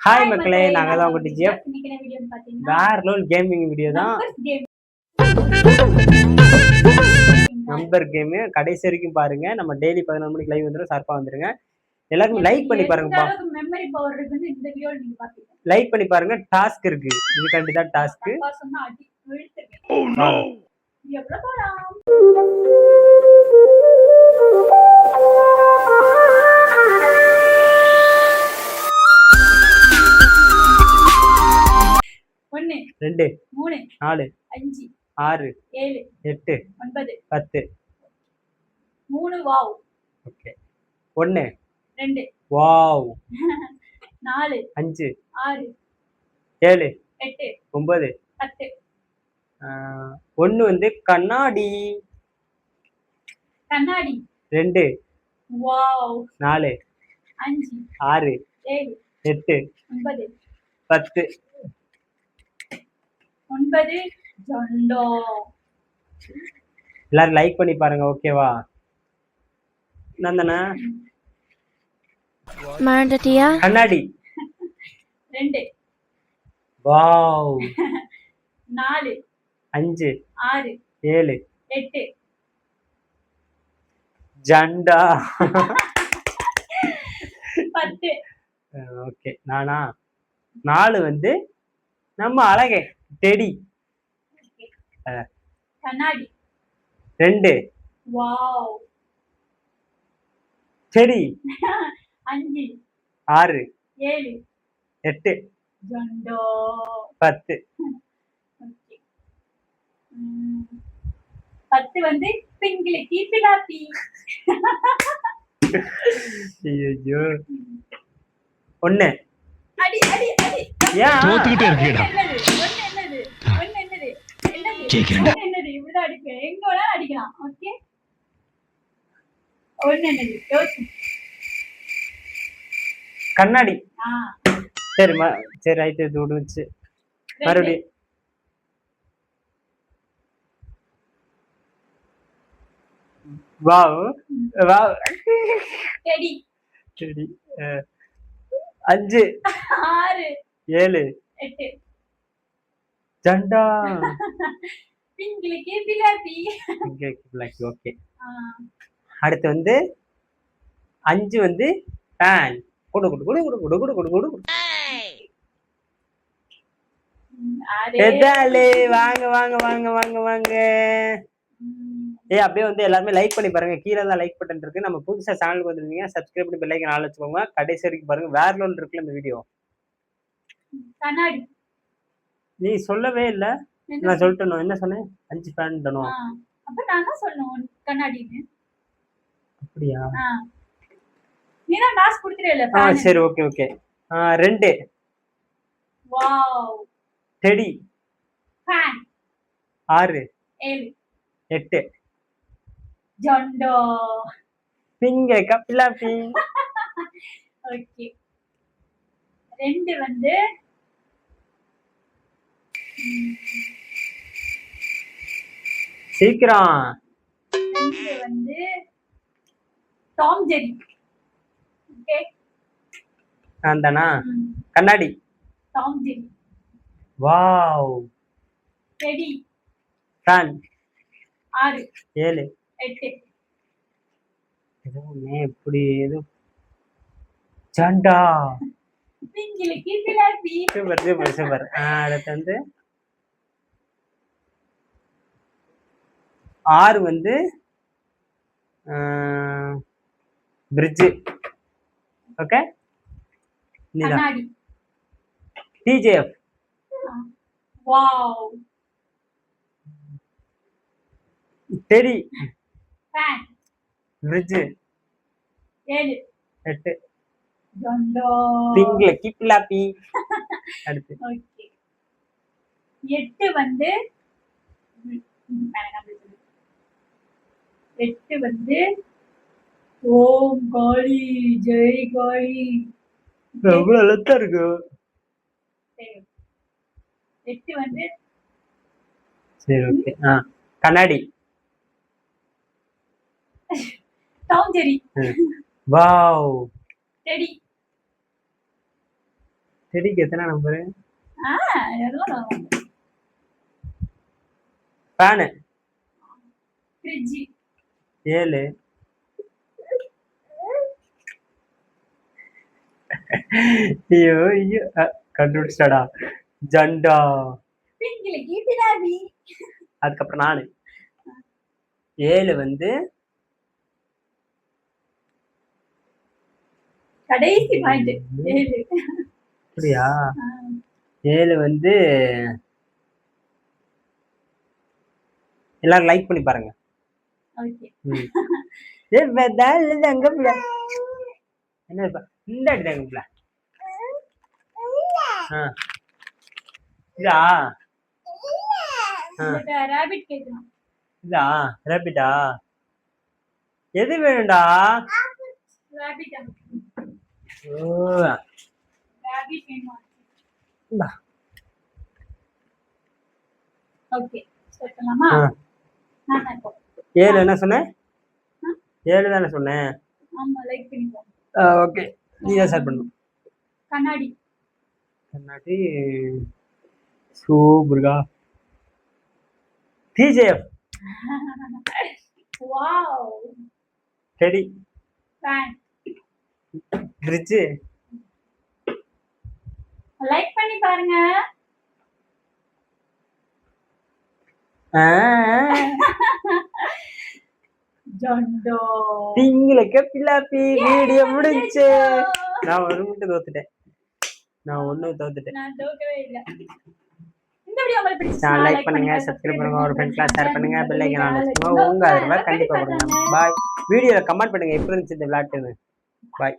Hi மக்களே, நாங்க தான் உங்க டிஜிஎஃப். வேற லெவல் கேமிங் வீடியோ தான், நம்பர் கேம். கடைசி வரைக்கும் பாருங்க. நம்ம டெய்லி 11 மணிக்கு லைவ் வந்துடும், ஷார்ப்பா வந்துருங்க. எல்லாருக்கும் லைக் பண்ணி பாருங்கப்பா. மெமரி பவர் இருக்குன்னு இந்த வீடியோல நீங்க பாத்தீங்க. லைக் பண்ணி பாருங்க. டாஸ்க் இருக்கு, இதுக்காண்டி தான் டாஸ்க். ஓ நோ, எவ்வளவு போலாம்? ஒன்னு 2 3 4 5 6 7 8 9 10 3 வாவ். ஓகே. 1 2 வாவ் 4 5 6 7 8 9 10. 1 வந்து கண்ணாடி. கண்ணாடி. 2 வாவ் 4 5 6 7 8 9 10. 9 ஜண்டோ. எல்லாரும் லைக் பண்ணி பாருங்க, ஓகேவா? நந்தனா மறந்துட்டியா? கண்ணாடி. 2 வாவ் 4 5 6 7 8 ஜண்டா. 10. ஓகே. நானா 4 வந்து நம்ம அழகே டெடி. கண்ணாடி. 2 வாவ் செடி. 5 6 7 8 ஜண்டோ. 10. 10 வந்து பிங்கிலிக்கி பிலாப்பி. ஐயோ. 1 அடி அடி அடி. ஏன் தோத்துக்கிட்டே இருக்கீடா? என்னது இப்படிதான் அடிப்பேன், எங்க வேணா அடிக்கலாம். ஓகே. என்னது யோசி. கண்ணாடி. சரி சரி, ரைட்டு, இது விடுச்சு. மறுபடியும் வாவ் வாவ் செடி. செடி. 5 6 7 8 ஜண்டா. பிங்கிலிக்கி பிலாப்பி. ஓகே. அடுத்து வந்து 5 வந்து ஃபேன். குடு குடு குடு குடு குடு குடு குடு குடு. வாங்க வாங்க வாங்க வாங்க வாங்க. அப்படியே வந்து எல்லாருமே லைக் பண்ணி பாருங்க. கீழே தான் லைக் பட்டன் இருக்கு. நம்ம புதுசா சேனலுக்கு வந்துருந்தீங்க, சப்ஸ்கிரைப் பண்ணி பெல் ஐகான் ஆல் வச்சுக்கோங்க. கடைசி வரைக்கும் பாருங்க. வேற லெவல் இருக்குல்ல இந்த வீடியோ. கண்ணாடி. நீ சொல்லவே இல்ல, நான் சொல்லிட்டேனோ? என்ன சொன்னேன்? 5 ஃபேன் தனோ. அப்ப நான் தான் சொன்னேன் கண்ணாடின்னு. அப்படியா? நீ தான் டாஸ்க் கொடுத்துறல. சரி, okay okay. 2 wow teddy. Fan. 6 7 8 ஜண்டோ. பிங்க கப்பிலாப்பி. ஓகே. 2 வந்து சீக்கிரம். 2 வந்து டாம் ஜெரி. ஓகே. நான்தானா? கண்ணாடி. Tom Jerry. Wow teddy. Fan. 6 7 8 எதுவுமே இப்படி எது. ஜண்டா. பிங்கிலிக்கி பிலாப்பி. Super super super. அடுத்து வந்து 6 வந்து பிரிட்ஜ். ஓகே. கண்ணாடி. DJF. Wow teddy. Fan. Fridge. 7 8 ஜண்டோ. பிங்கிலிக்கி பிலாப்பி. அடுத்து ஓகே. 8 வந்து 8 வந்து ஓம் காளி ஜெய் காளி. எவ்வளவு அழுத்தம் இருக்கு. 8 வந்து சரி, ஓகே. கண்ணாடி. Tom Jerry. Wow teddy. செடிக்கு எத்தனை நம்பரு? எவ்வளோ? Fan fridge 7. ஐயோ ஐயோ கண்டுபிடிச்சாடா. ஜண்டா. பிங்கில கீப்பிடாவி. அதுக்கப்புறம் நானு 7 வந்து கடைசி பாயிண்ட் 7. அப்படியா? 7 வந்து எல்லாரும் லைக் பண்ணி பாருங்க. ஓகே. என்ன இந்த அடிதாங்கப்ல. இதா ராபிட் கேக்குறான். இதா ரேபிட்டா? எது வேணும்டா? ராபிட். ஓ ராபிட் வேணுமா? இந்தா. ஓகே ஸ்டார்ட் பண்ணலாமா? நான் இப்போ 7 என்ன சொன்னேன்? 7 தானே சொன்னேன். ஆமா லைக் பண்ணிக்கோ. ஓகே நீ தான் ஸ்டார்ட் பண்ணு. கண்ணாடி. கண்ணாடி சூப்பர்கா. TJF. Wow. Teddy. Fan. Fridge. Like பண்ணி பாருங்க. ஜண்டோ. பிங்கில கப்பிலாப்பி. வீடியோ முடிஞ்சு. நான் ஒரு மட்டும் தோத்துட்டேன். நான் தோக்கவே இல்ல. இந்த வீடியோ உங்களுக்கு பிடிச்சா லைக் பண்ணுங்க, சப்ஸ்கிரைப் பண்ணுங்க, ஒரு ஃப்ரெண்ட் கிளாஸ் ஷேர் பண்ணுங்க, பெல் ஐகான் ஆன் பண்ணுங்க. உங்க ஆதரவை கண்டிப்பா கொடுங்க. பாய். வீடியோல கமெண்ட் பண்ணுங்க எப்படி இருந்துச்சு இந்த விளையாட்டுன்னு. பாய்.